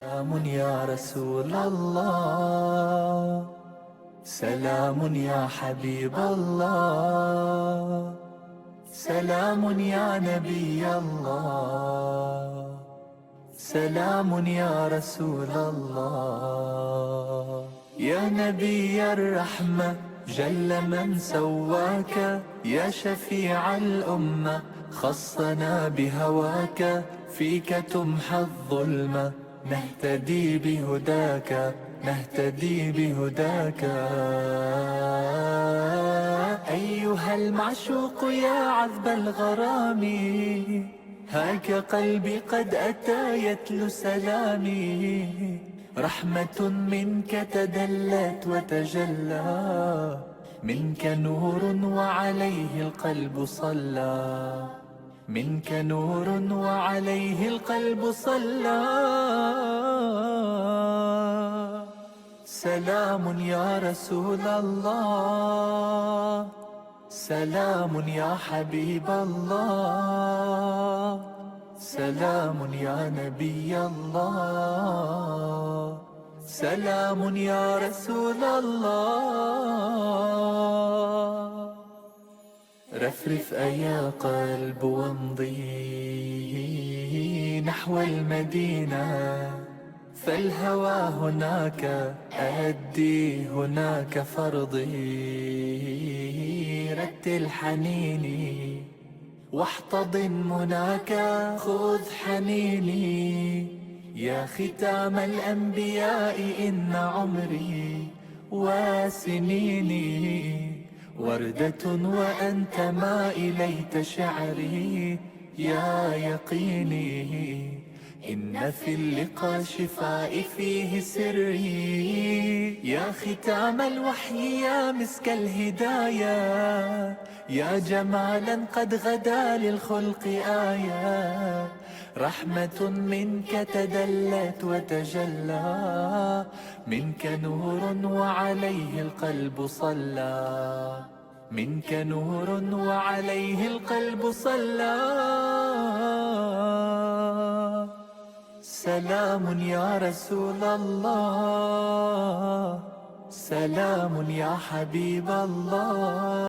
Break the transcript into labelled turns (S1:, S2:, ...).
S1: سلام يا رسول الله، سلام يا حبيب الله، سلام يا نبي الله، سلام يا رسول الله. يا نبي الرحمة جل من سواك، يا شفيع الأمة خصنا بهواك، فيك تمحى الظلمة نهتدي بهداك، نهتدي بهداك. أيها المعشوق يا عذب الغرام، هاك قلبي قد أتى يتلو سلامي، رحمة منك تدلت وتجلى، منك نور وعليه القلب صلى، منك نور وعليه القلب صلى. سلام يا رسول الله، سلام يا حبيب الله، سلام يا نبي الله، سلام يا رسول الله. رفرف أيا قلب وامضي نحو المدينة، فالهوى هناك أدي هناك فرضي، رتل حنيني واحتضن مناك، خذ حنيني يا ختام الأنبياء، إن عمري وسنيني وردة وأنت ما إليت شعري، يا يقيني إن في اللقاء شفاء فيه سري، يا ختام الوحي يا مسك الهدايا، يا جمالا قد غدا للخلق آية، رحمة منك تدلت وتجلى، منك نور وعليه القلب صلى، منك نور وعليه القلب صلى. سلام يا رسول الله، سلام يا حبيب الله،